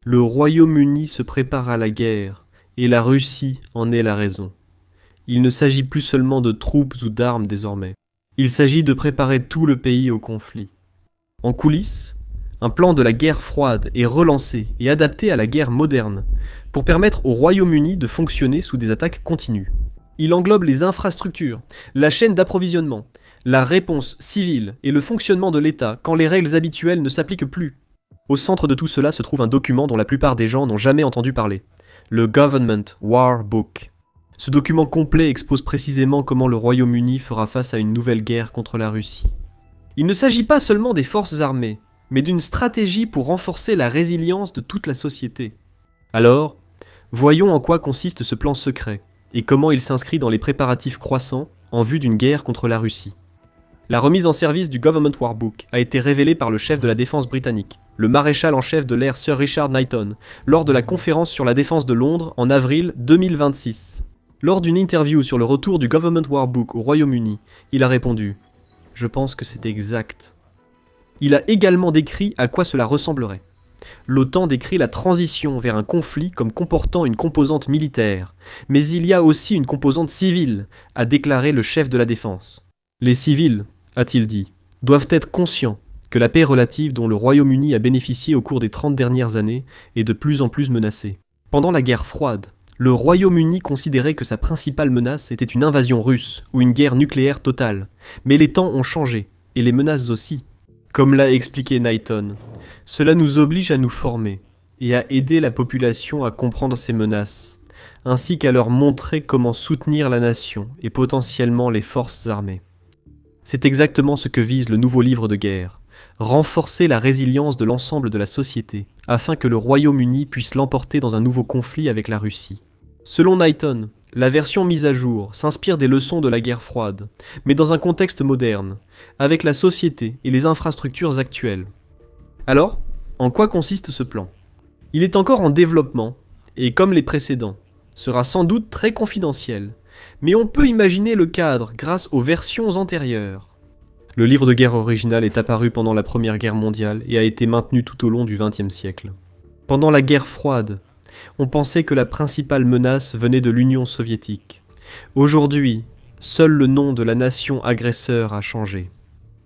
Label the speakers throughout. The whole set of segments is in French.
Speaker 1: Le Royaume-Uni se prépare à la guerre, et la Russie en est la raison. Il ne s'agit plus seulement de troupes ou d'armes désormais. Il s'agit de préparer tout le pays au conflit. En coulisses, un plan de la guerre froide est relancé et adapté à la guerre moderne, pour permettre au Royaume-Uni de fonctionner sous des attaques continues. Il englobe les infrastructures, la chaîne d'approvisionnement, la réponse civile et le fonctionnement de l'État quand les règles habituelles ne s'appliquent plus. Au centre de tout cela se trouve un document dont la plupart des gens n'ont jamais entendu parler, le Government War Book. Ce document complet expose précisément comment le Royaume-Uni fera face à une nouvelle guerre contre la Russie. Il ne s'agit pas seulement des forces armées, mais d'une stratégie pour renforcer la résilience de toute la société. Alors, voyons en quoi consiste ce plan secret, et comment il s'inscrit dans les préparatifs croissants en vue d'une guerre contre la Russie. La remise en service du Government War Book a été révélée par le chef de la défense britannique, le maréchal en chef de l'air Sir Richard Knighton, lors de la conférence sur la défense de Londres en avril 2026. Lors d'une interview sur le retour du Government War Book au Royaume-Uni, il a répondu « Je pense que c'est exact ». Il a également décrit à quoi cela ressemblerait. L'OTAN décrit la transition vers un conflit comme comportant une composante militaire, mais il y a aussi une composante civile, a déclaré le chef de la défense. Les civils, a-t-il dit, doivent être conscients que la paix relative dont le Royaume-Uni a bénéficié au cours des 30 dernières années est de plus en plus menacée. Pendant la guerre froide, le Royaume-Uni considérait que sa principale menace était une invasion russe ou une guerre nucléaire totale. Mais les temps ont changé, et les menaces aussi. Comme l'a expliqué Knighton, cela nous oblige à nous former et à aider la population à comprendre ces menaces, ainsi qu'à leur montrer comment soutenir la nation et potentiellement les forces armées. C'est exactement ce que vise le nouveau livre de guerre, renforcer la résilience de l'ensemble de la société, afin que le Royaume-Uni puisse l'emporter dans un nouveau conflit avec la Russie. Selon Knighton, la version mise à jour s'inspire des leçons de la guerre froide, mais dans un contexte moderne, avec la société et les infrastructures actuelles. Alors, en quoi consiste ce plan ? Il est encore en développement, et comme les précédents, sera sans doute très confidentiel, mais on peut imaginer le cadre grâce aux versions antérieures. Le livre de guerre original est apparu pendant la Première Guerre mondiale et a été maintenu tout au long du XXe siècle. Pendant la guerre froide, on pensait que la principale menace venait de l'Union soviétique. Aujourd'hui, seul le nom de la nation agresseur a changé.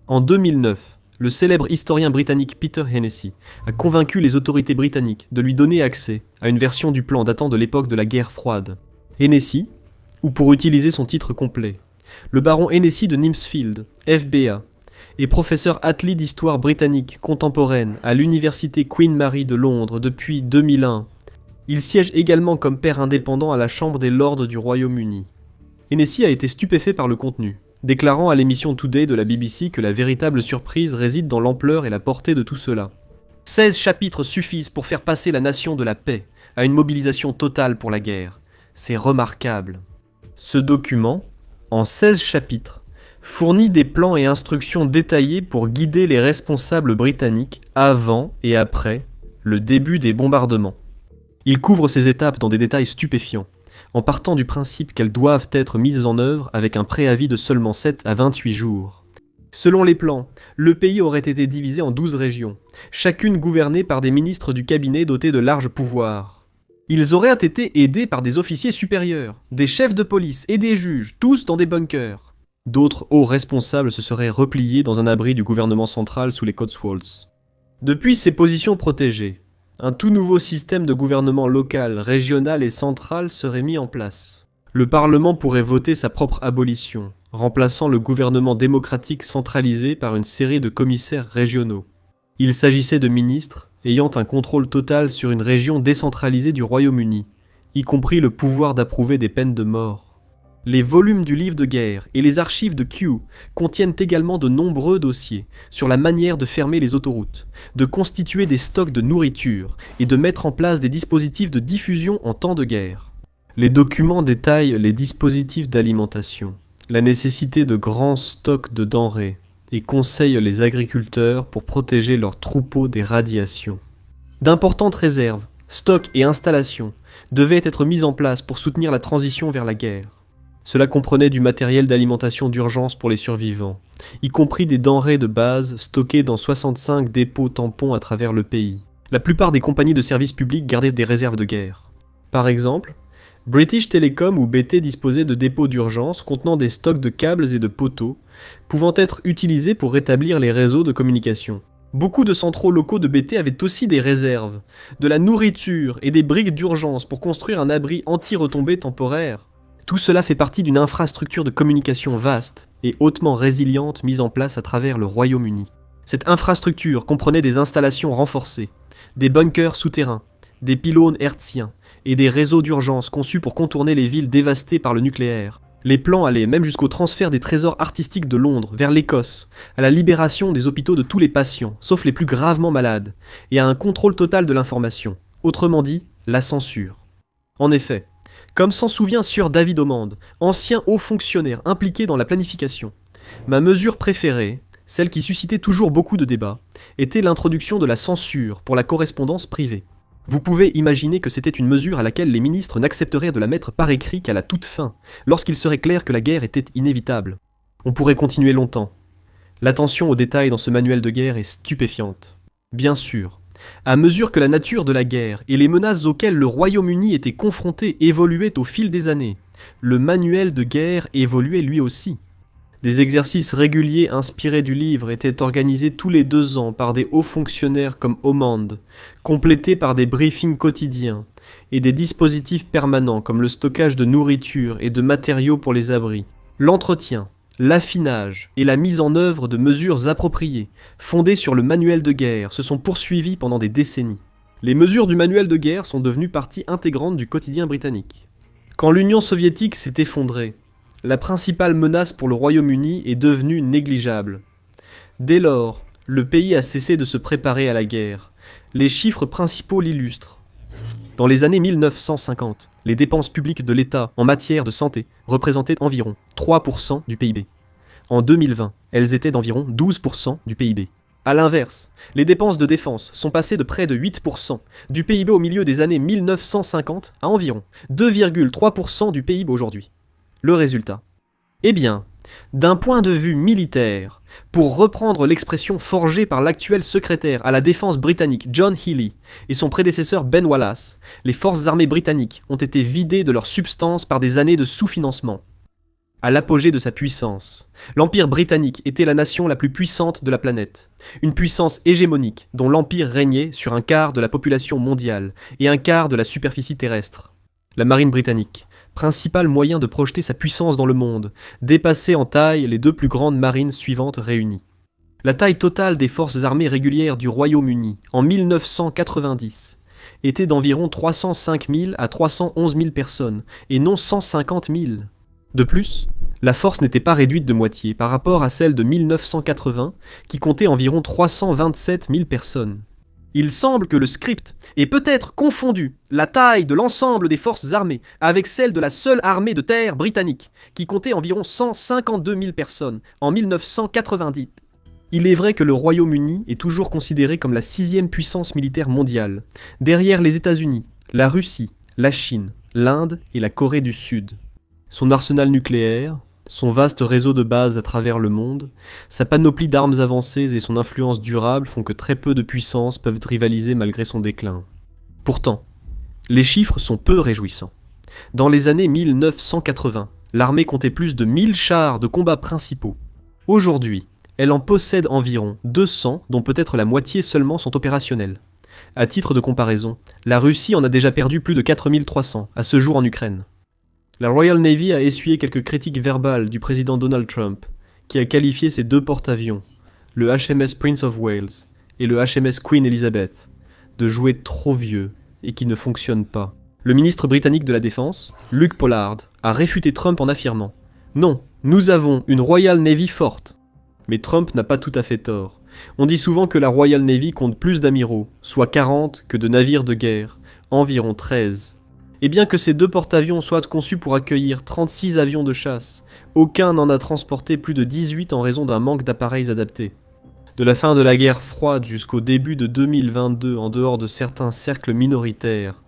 Speaker 1: En 2009, le célèbre historien britannique Peter Hennessy a convaincu les autorités britanniques de lui donner accès à une version du plan datant de l'époque de la guerre froide. Hennessy, ou pour utiliser son titre complet, le baron Hennessy de Nimsfield, FBA, est professeur Attlee d'histoire britannique contemporaine à l'université Queen Mary de Londres depuis 2001. Il siège également comme pair indépendant à la Chambre des Lords du Royaume-Uni. Hennessy a été stupéfait par le contenu, déclarant à l'émission Today de la BBC que la véritable surprise réside dans l'ampleur et la portée de tout cela. 16 chapitres suffisent pour faire passer la nation de la paix à une mobilisation totale pour la guerre. C'est remarquable. Ce document, en 16 chapitres, fournit des plans et instructions détaillés pour guider les responsables britanniques avant et après le début des bombardements. Il couvre ces étapes dans des détails stupéfiants, en partant du principe qu'elles doivent être mises en œuvre avec un préavis de seulement 7 à 28 jours. Selon les plans, le pays aurait été divisé en 12 régions, chacune gouvernée par des ministres du cabinet dotés de larges pouvoirs. Ils auraient été aidés par des officiers supérieurs, des chefs de police et des juges, tous dans des bunkers. D'autres hauts responsables se seraient repliés dans un abri du gouvernement central sous les Cotswolds. Depuis ces positions protégées, un tout nouveau système de gouvernement local, régional et central serait mis en place. Le Parlement pourrait voter sa propre abolition, remplaçant le gouvernement démocratique centralisé par une série de commissaires régionaux. Il s'agissait de ministres ayant un contrôle total sur une région décentralisée du Royaume-Uni, y compris le pouvoir d'approuver des peines de mort. Les volumes du livre de guerre et les archives de Kew contiennent également de nombreux dossiers sur la manière de fermer les autoroutes, de constituer des stocks de nourriture et de mettre en place des dispositifs de diffusion en temps de guerre. Les documents détaillent les dispositifs d'alimentation, la nécessité de grands stocks de denrées et conseillent les agriculteurs pour protéger leurs troupeaux des radiations. D'importantes réserves, stocks et installations devaient être mises en place pour soutenir la transition vers la guerre. Cela comprenait du matériel d'alimentation d'urgence pour les survivants, y compris des denrées de base stockées dans 65 dépôts tampons à travers le pays. La plupart des compagnies de services publics gardaient des réserves de guerre. Par exemple, British Telecom ou BT disposait de dépôts d'urgence contenant des stocks de câbles et de poteaux, pouvant être utilisés pour rétablir les réseaux de communication. Beaucoup de centraux locaux de BT avaient aussi des réserves, de la nourriture et des briques d'urgence pour construire un abri anti-retombée temporaire. Tout cela fait partie d'une infrastructure de communication vaste et hautement résiliente mise en place à travers le Royaume-Uni. Cette infrastructure comprenait des installations renforcées, des bunkers souterrains, des pylônes hertziens et des réseaux d'urgence conçus pour contourner les villes dévastées par le nucléaire. Les plans allaient même jusqu'au transfert des trésors artistiques de Londres vers l'Écosse, à la libération des hôpitaux de tous les patients, sauf les plus gravement malades, et à un contrôle total de l'information, autrement dit, la censure. En effet, comme s'en souvient Sir David Hammond, ancien haut fonctionnaire impliqué dans la planification, ma mesure préférée, celle qui suscitait toujours beaucoup de débats, était l'introduction de la censure pour la correspondance privée. Vous pouvez imaginer que c'était une mesure à laquelle les ministres n'accepteraient de la mettre par écrit qu'à la toute fin, lorsqu'il serait clair que la guerre était inévitable. On pourrait continuer longtemps. L'attention aux détails dans ce manuel de guerre est stupéfiante. Bien sûr, à mesure que la nature de la guerre et les menaces auxquelles le Royaume-Uni était confronté évoluaient au fil des années, le manuel de guerre évoluait lui aussi. Des exercices réguliers inspirés du livre étaient organisés tous les 2 ans par des hauts fonctionnaires comme Hammond, complétés par des briefings quotidiens, et des dispositifs permanents comme le stockage de nourriture et de matériaux pour les abris. L'entretien, l'affinage et la mise en œuvre de mesures appropriées, fondées sur le manuel de guerre, se sont poursuivis pendant des décennies. Les mesures du manuel de guerre sont devenues partie intégrante du quotidien britannique. Quand l'Union soviétique s'est effondrée, la principale menace pour le Royaume-Uni est devenue négligeable. Dès lors, le pays a cessé de se préparer à la guerre. Les chiffres principaux l'illustrent. Dans les années 1950, les dépenses publiques de l'État en matière de santé représentaient environ 3% du PIB. En 2020, elles étaient d'environ 12% du PIB. A l'inverse, les dépenses de défense sont passées de près de 8% du PIB au milieu des années 1950 à environ 2,3% du PIB aujourd'hui. Le résultat. Eh bien, d'un point de vue militaire, pour reprendre l'expression forgée par l'actuel secrétaire à la défense britannique John Healey et son prédécesseur Ben Wallace, les forces armées britanniques ont été vidées de leur substance par des années de sous-financement. À l'apogée de sa puissance, l'Empire britannique était la nation la plus puissante de la planète, une puissance hégémonique dont l'Empire régnait sur un quart de la population mondiale et un quart de la superficie terrestre. La marine britannique, principal moyen de projeter sa puissance dans le monde, dépassait en taille les 2 plus grandes marines suivantes réunies. La taille totale des forces armées régulières du Royaume-Uni en 1990 était d'environ 305 000 à 311 000 personnes, et non 150 000. De plus, la force n'était pas réduite de moitié par rapport à celle de 1980, qui comptait environ 327 000 personnes. Il semble que le script ait peut-être confondu la taille de l'ensemble des forces armées avec celle de la seule armée de terre britannique, qui comptait environ 152 000 personnes en 1990. Il est vrai que le Royaume-Uni est toujours considéré comme la 6e puissance militaire mondiale, derrière les États-Unis, la Russie, la Chine, l'Inde et la Corée du Sud. Son arsenal nucléaire, son vaste réseau de bases à travers le monde, sa panoplie d'armes avancées et son influence durable font que très peu de puissances peuvent rivaliser malgré son déclin. Pourtant, les chiffres sont peu réjouissants. Dans les années 1980, l'armée comptait plus de 1000 chars de combat principaux. Aujourd'hui, elle en possède environ 200, dont peut-être la moitié seulement sont opérationnels. À titre de comparaison, la Russie en a déjà perdu plus de 4300 à ce jour en Ukraine. La Royal Navy a essuyé quelques critiques verbales du président Donald Trump, qui a qualifié ses 2 porte-avions, le HMS Prince of Wales et le HMS Queen Elizabeth, de jouets trop vieux et qui ne fonctionnent pas. Le ministre britannique de la Défense, Luke Pollard, a réfuté Trump en affirmant « Non, nous avons une Royal Navy forte ». Mais Trump n'a pas tout à fait tort. On dit souvent que la Royal Navy compte plus d'amiraux, soit 40, que de navires de guerre, environ 13. Et bien que ces 2 porte-avions soient conçus pour accueillir 36 avions de chasse, aucun n'en a transporté plus de 18 en raison d'un manque d'appareils adaptés. De la fin de la guerre froide jusqu'au début de 2022, en dehors de certains cercles minoritaires,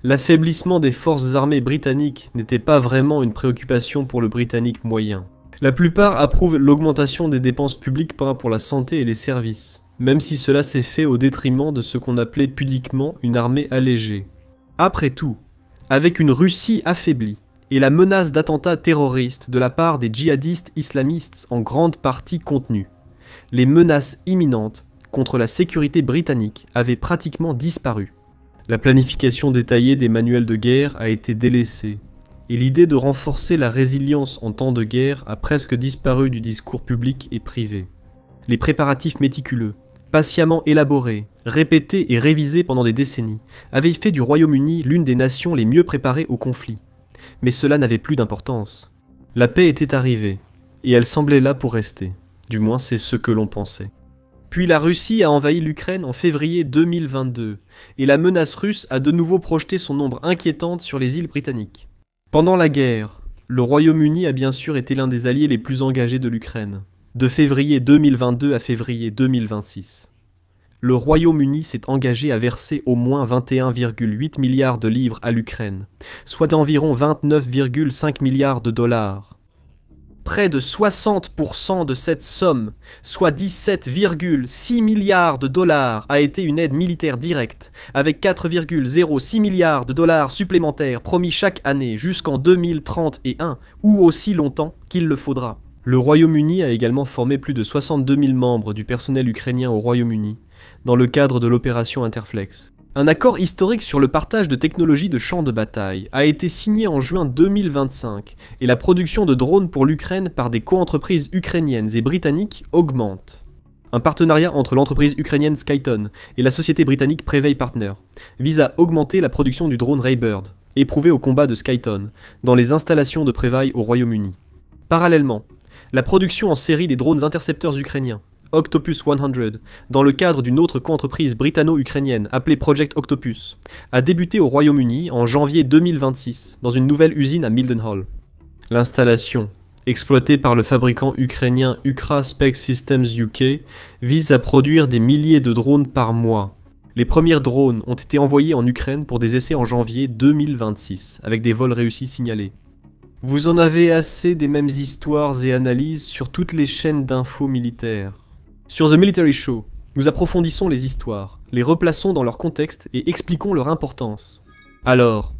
Speaker 1: l'affaiblissement des forces armées britanniques n'était pas vraiment une préoccupation pour le Britannique moyen. La plupart approuvent l'augmentation des dépenses publiques pour la santé et les services. même si cela s'est fait au détriment de ce qu'on appelait pudiquement une armée allégée. Après tout, avec une Russie affaiblie, et la menace d'attentats terroristes de la part des djihadistes islamistes en grande partie contenue, les menaces imminentes contre la sécurité britannique avaient pratiquement disparu. La planification détaillée des manuels de guerre a été délaissée, et l'idée de renforcer la résilience en temps de guerre a presque disparu du discours public et privé. Les préparatifs méticuleux, patiemment élaborés, répétés et révisés pendant des décennies, avaient fait du Royaume-Uni l'une des nations les mieux préparées au conflit. Mais cela n'avait plus d'importance. La paix était arrivée, et elle semblait là pour rester. Du moins c'est ce que l'on pensait. Puis la Russie a envahi l'Ukraine en février 2022, et la menace russe a de nouveau projeté son ombre inquiétante sur les îles britanniques. Pendant la guerre, le Royaume-Uni a bien sûr été l'un des alliés les plus engagés de l'Ukraine, de février 2022 à février 2026. Le Royaume-Uni s'est engagé à verser au moins 21,8 milliards de livres à l'Ukraine, soit environ 29,5 milliards de dollars. Près de 60% de cette somme, soit 17,6 milliards de dollars, a été une aide militaire directe, avec 4,06 milliards de dollars supplémentaires promis chaque année jusqu'en 2031, ou aussi longtemps qu'il le faudra. Le Royaume-Uni a également formé plus de 62 000 membres du personnel ukrainien au Royaume-Uni, dans le cadre de l'opération Interflex. Un accord historique sur le partage de technologies de champs de bataille a été signé en juin 2025 et la production de drones pour l'Ukraine par des coentreprises ukrainiennes et britanniques augmente. Un partenariat entre l'entreprise ukrainienne Skyton et la société britannique Prevey Partner vise à augmenter la production du drone Raybird, éprouvé au combat de Skyton, dans les installations de Prevey au Royaume-Uni. Parallèlement, la production en série des drones intercepteurs ukrainiens, Octopus 100, dans le cadre d'une autre coentreprise britanno-ukrainienne appelée Project Octopus, a débuté au Royaume-Uni en janvier 2026 dans une nouvelle usine à Mildenhall. L'installation, exploitée par le fabricant ukrainien Ukra Spec Systems UK, vise à produire des milliers de drones par mois. Les premiers drones ont été envoyés en Ukraine pour des essais en janvier 2026, avec des vols réussis signalés. Vous en avez assez des mêmes histoires et analyses sur toutes les chaînes d'infos militaires. Sur The Military Show, nous approfondissons les histoires, les replaçons dans leur contexte et expliquons leur importance. Alors,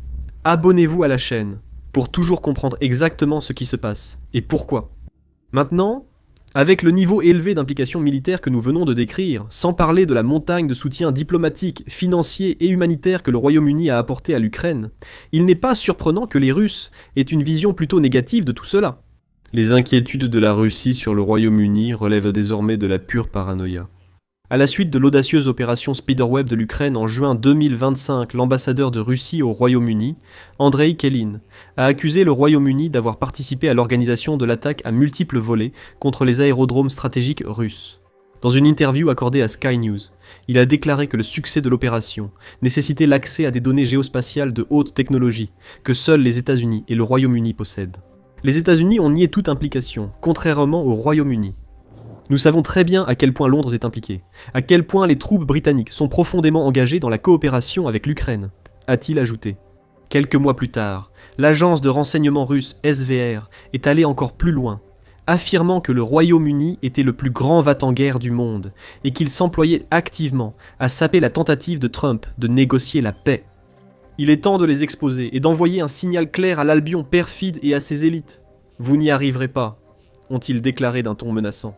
Speaker 1: abonnez-vous à la chaîne pour toujours comprendre exactement ce qui se passe et pourquoi. Maintenant, avec le niveau élevé d'implication militaire que nous venons de décrire, sans parler de la montagne de soutien diplomatique, financier et humanitaire que le Royaume-Uni a apporté à l'Ukraine, il n'est pas surprenant que les Russes aient une vision plutôt négative de tout cela. Les inquiétudes de la Russie sur le Royaume-Uni relèvent désormais de la pure paranoïa. À la suite de l'audacieuse opération Spiderweb de l'Ukraine en juin 2025, l'ambassadeur de Russie au Royaume-Uni, Andrei Kelin, a accusé le Royaume-Uni d'avoir participé à l'organisation de l'attaque à multiples volets contre les aérodromes stratégiques russes. Dans une interview accordée à Sky News, il a déclaré que le succès de l'opération nécessitait l'accès à des données géospatiales de haute technologie que seuls les États-Unis et le Royaume-Uni possèdent. Les États-Unis ont nié toute implication, contrairement au Royaume-Uni. Nous savons très bien à quel point Londres est impliqué, à quel point les troupes britanniques sont profondément engagées dans la coopération avec l'Ukraine, a-t-il ajouté. Quelques mois plus tard, l'agence de renseignement russe SVR est allée encore plus loin, affirmant que le Royaume-Uni était le plus grand va-t-en-guerre du monde et qu'il s'employait activement à saper la tentative de Trump de négocier la paix. Il est temps de les exposer et d'envoyer un signal clair à l'Albion perfide et à ses élites. Vous n'y arriverez pas, ont-ils déclaré d'un ton menaçant.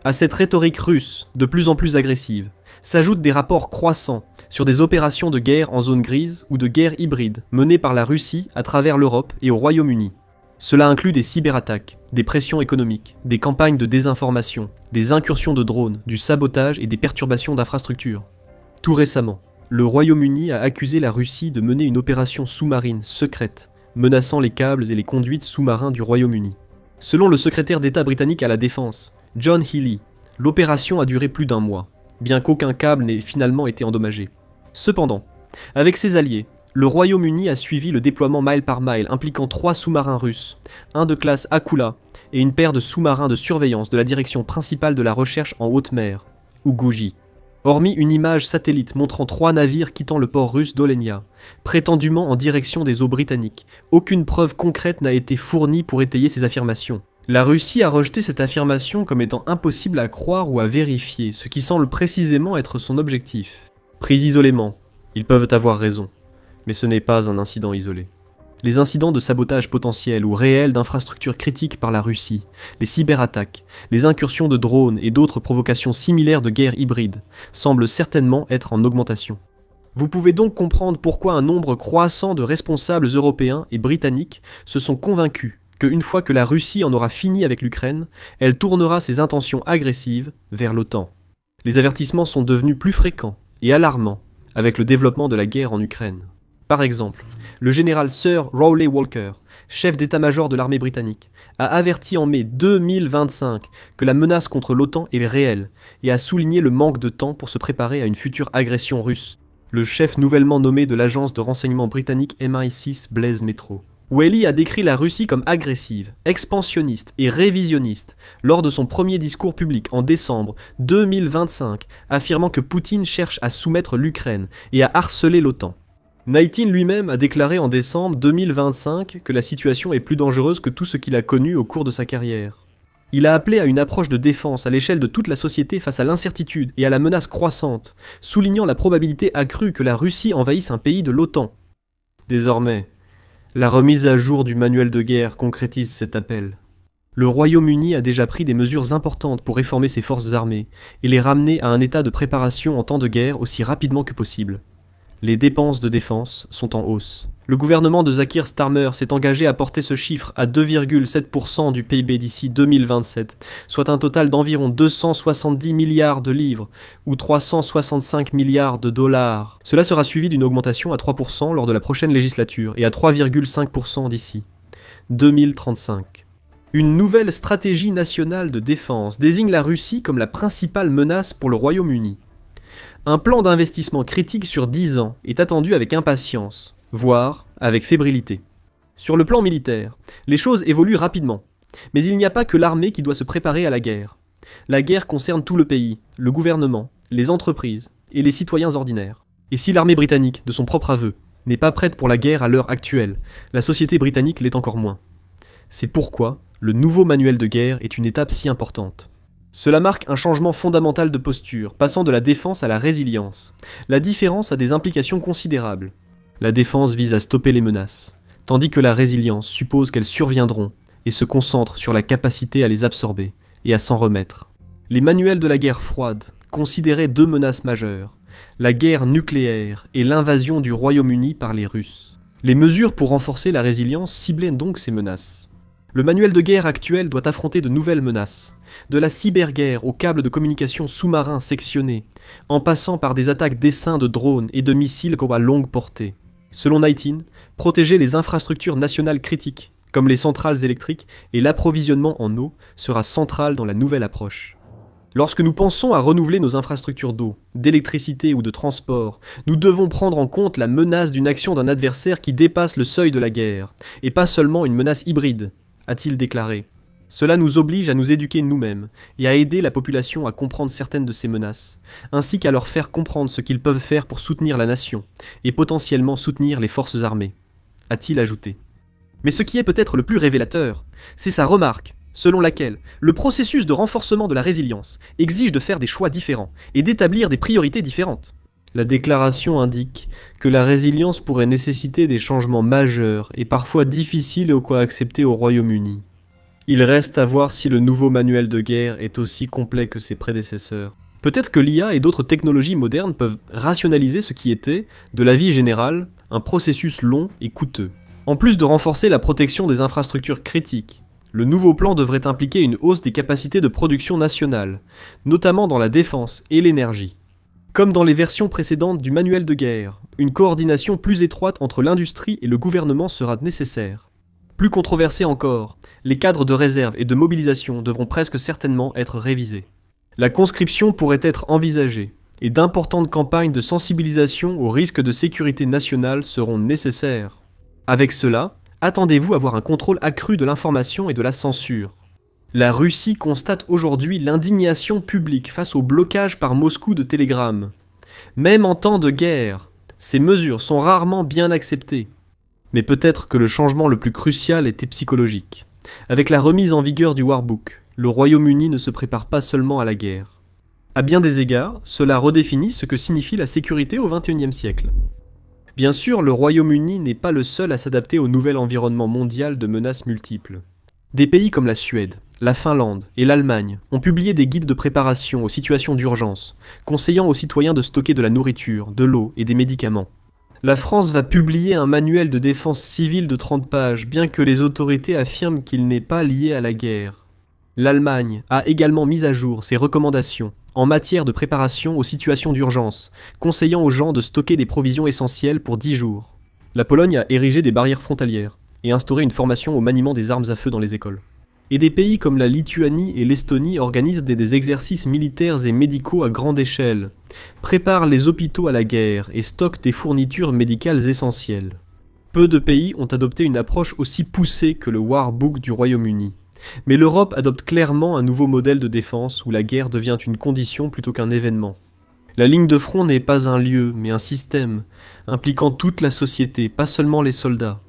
Speaker 1: À cette rhétorique russe, de plus en plus agressive, s'ajoutent des rapports croissants sur des opérations de guerre en zone grise ou de guerre hybride menées par la Russie à travers l'Europe et au Royaume-Uni. Cela inclut des cyberattaques, des pressions économiques, des campagnes de désinformation, des incursions de drones, du sabotage et des perturbations d'infrastructures. Tout récemment, le Royaume-Uni a accusé la Russie de mener une opération sous-marine secrète, menaçant les câbles et les conduites sous-marins du Royaume-Uni. Selon le secrétaire d'État britannique à la Défense, John Healey, l'opération a duré plus d'1 mois, bien qu'aucun câble n'ait finalement été endommagé. Cependant, avec ses alliés, le Royaume-Uni a suivi le déploiement mile par mile impliquant 3 sous-marins russes, un de classe Akula et une paire de sous-marins de surveillance de la direction principale de la recherche en haute mer, ou Gouji. Hormis une image satellite montrant 3 navires quittant le port russe d'Olenia, prétendument en direction des eaux britanniques, aucune preuve concrète n'a été fournie pour étayer ces affirmations. La Russie a rejeté cette affirmation comme étant impossible à croire ou à vérifier, ce qui semble précisément être son objectif. Pris isolément, ils peuvent avoir raison, mais ce n'est pas un incident isolé. Les incidents de sabotage potentiel ou réel d'infrastructures critiques par la Russie, les cyberattaques, les incursions de drones et d'autres provocations similaires de guerre hybride semblent certainement être en augmentation. Vous pouvez donc comprendre pourquoi un nombre croissant de responsables européens et britanniques se sont convaincus qu'une fois que la Russie en aura fini avec l'Ukraine, elle tournera ses intentions agressives vers l'OTAN. Les avertissements sont devenus plus fréquents et alarmants avec le développement de la guerre en Ukraine. Par exemple, le général Sir Rowley Walker, chef d'état-major de l'armée britannique, a averti en mai 2025 que la menace contre l'OTAN est réelle et a souligné le manque de temps pour se préparer à une future agression russe. Le chef nouvellement nommé de l'agence de renseignement britannique MI6 Blaise Metro. Whaley a décrit la Russie comme agressive, expansionniste et révisionniste lors de son premier discours public en décembre 2025, affirmant que Poutine cherche à soumettre l'Ukraine et à harceler l'OTAN. Nightin lui-même a déclaré en décembre 2025 que la situation est plus dangereuse que tout ce qu'il a connu au cours de sa carrière. Il a appelé à une approche de défense à l'échelle de toute la société face à l'incertitude et à la menace croissante, soulignant la probabilité accrue que la Russie envahisse un pays de l'OTAN. Désormais, la remise à jour du manuel de guerre concrétise cet appel. Le Royaume-Uni a déjà pris des mesures importantes pour réformer ses forces armées et les ramener à un état de préparation en temps de guerre aussi rapidement que possible. Les dépenses de défense sont en hausse. Le gouvernement de Keir Starmer s'est engagé à porter ce chiffre à 2,7% du PIB d'ici 2027, soit un total d'environ 270 milliards de livres ou 365 milliards de dollars. Cela sera suivi d'une augmentation à 3% lors de la prochaine législature et à 3,5% d'ici 2035. Une nouvelle stratégie nationale de défense désigne la Russie comme la principale menace pour le Royaume-Uni. Un plan d'investissement critique sur 10 ans est attendu avec impatience, voire avec fébrilité. Sur le plan militaire, les choses évoluent rapidement, mais il n'y a pas que l'armée qui doit se préparer à la guerre. La guerre concerne tout le pays, le gouvernement, les entreprises et les citoyens ordinaires. Et si l'armée britannique, de son propre aveu, n'est pas prête pour la guerre à l'heure actuelle, la société britannique l'est encore moins. C'est pourquoi le nouveau manuel de guerre est une étape si importante. Cela marque un changement fondamental de posture, passant de la défense à la résilience. La différence a des implications considérables. La défense vise à stopper les menaces, tandis que la résilience suppose qu'elles surviendront et se concentre sur la capacité à les absorber et à s'en remettre. Les manuels de la guerre froide considéraient deux menaces majeures, la guerre nucléaire et l'invasion du Royaume-Uni par les Russes. Les mesures pour renforcer la résilience ciblaient donc ces menaces. Le manuel de guerre actuel doit affronter de nouvelles menaces, de la cyberguerre aux câbles de communication sous-marins sectionnés, en passant par des attaques d'essaims de drones et de missiles à longue portée. Selon Nightin, protéger les infrastructures nationales critiques, comme les centrales électriques et l'approvisionnement en eau, sera central dans la nouvelle approche. Lorsque nous pensons à renouveler nos infrastructures d'eau, d'électricité ou de transport, nous devons prendre en compte la menace d'une action d'un adversaire qui dépasse le seuil de la guerre, et pas seulement une menace hybride, a-t-il déclaré. Cela nous oblige à nous éduquer nous-mêmes et à aider la population à comprendre certaines de ces menaces, ainsi qu'à leur faire comprendre ce qu'ils peuvent faire pour soutenir la nation et potentiellement soutenir les forces armées, a-t-il ajouté. Mais ce qui est peut-être le plus révélateur, c'est sa remarque, selon laquelle le processus de renforcement de la résilience exige de faire des choix différents et d'établir des priorités différentes. La déclaration indique que la résilience pourrait nécessiter des changements majeurs et parfois difficiles à accepter au Royaume-Uni. Il reste à voir si le nouveau manuel de guerre est aussi complet que ses prédécesseurs. Peut-être que l'IA et d'autres technologies modernes peuvent rationaliser ce qui était, de la vie générale, un processus long et coûteux. En plus de renforcer la protection des infrastructures critiques, le nouveau plan devrait impliquer une hausse des capacités de production nationales, notamment dans la défense et l'énergie. Comme dans les versions précédentes du manuel de guerre, une coordination plus étroite entre l'industrie et le gouvernement sera nécessaire. Plus controversé encore, les cadres de réserve et de mobilisation devront presque certainement être révisés. La conscription pourrait être envisagée, et d'importantes campagnes de sensibilisation aux risques de sécurité nationale seront nécessaires. Avec cela, attendez-vous à voir un contrôle accru de l'information et de la censure. La Russie constate aujourd'hui l'indignation publique face au blocage par Moscou de télégrammes. Même en temps de guerre, ces mesures sont rarement bien acceptées. Mais peut-être que le changement le plus crucial était psychologique. Avec la remise en vigueur du War Book, le Royaume-Uni ne se prépare pas seulement à la guerre. À bien des égards, cela redéfinit ce que signifie la sécurité au XXIe siècle. Bien sûr, le Royaume-Uni n'est pas le seul à s'adapter au nouvel environnement mondial de menaces multiples. Des pays comme la Suède, la Finlande et l'Allemagne ont publié des guides de préparation aux situations d'urgence, conseillant aux citoyens de stocker de la nourriture, de l'eau et des médicaments. La France va publier un manuel de défense civile de 30 pages, bien que les autorités affirment qu'il n'est pas lié à la guerre. L'Allemagne a également mis à jour ses recommandations en matière de préparation aux situations d'urgence, conseillant aux gens de stocker des provisions essentielles pour 10 jours. La Pologne a érigé des barrières frontalières et instauré une formation au maniement des armes à feu dans les écoles. Et des pays comme la Lituanie et l'Estonie organisent des exercices militaires et médicaux à grande échelle, préparent les hôpitaux à la guerre et stockent des fournitures médicales essentielles. Peu de pays ont adopté une approche aussi poussée que le War Book du Royaume-Uni. Mais l'Europe adopte clairement un nouveau modèle de défense où la guerre devient une condition plutôt qu'un événement. La ligne de front n'est pas un lieu, mais un système, impliquant toute la société, pas seulement les soldats.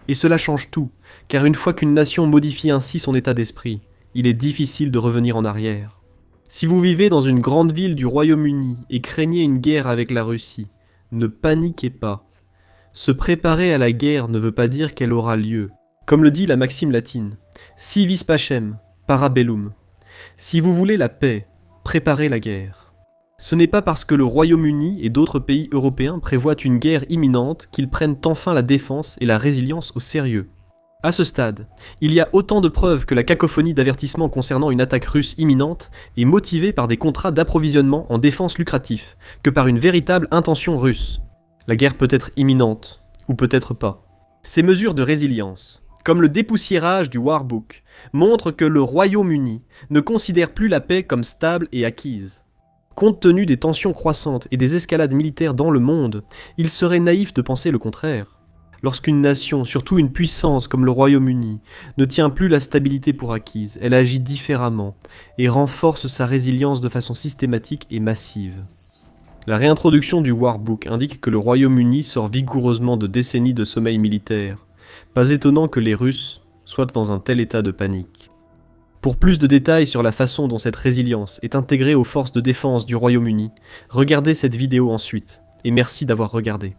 Speaker 1: Et cela change tout, car une fois qu'une nation modifie ainsi son état d'esprit, il est difficile de revenir en arrière. Si vous vivez dans une grande ville du Royaume-Uni et craignez une guerre avec la Russie, ne paniquez pas. Se préparer à la guerre ne veut pas dire qu'elle aura lieu. Comme le dit la maxime latine, si vis pacem, para bellum. Si vous voulez la paix, préparez la guerre. Ce n'est pas parce que le Royaume-Uni et d'autres pays européens prévoient une guerre imminente qu'ils prennent enfin la défense et la résilience au sérieux. À ce stade, il y a autant de preuves que la cacophonie d'avertissements concernant une attaque russe imminente est motivée par des contrats d'approvisionnement en défense lucratifs que par une véritable intention russe. La guerre peut être imminente, ou peut-être pas. Ces mesures de résilience, comme le dépoussiérage du War Book, montrent que le Royaume-Uni ne considère plus la paix comme stable et acquise. Compte tenu des tensions croissantes et des escalades militaires dans le monde, il serait naïf de penser le contraire. Lorsqu'une nation, surtout une puissance comme le Royaume-Uni, ne tient plus la stabilité pour acquise, elle agit différemment et renforce sa résilience de façon systématique et massive. La réintroduction du War Book indique que le Royaume-Uni sort vigoureusement de décennies de sommeil militaire. Pas étonnant que les Russes soient dans un tel état de panique. Pour plus de détails sur la façon dont cette résilience est intégrée aux forces de défense du Royaume-Uni, regardez cette vidéo ensuite, et merci d'avoir regardé.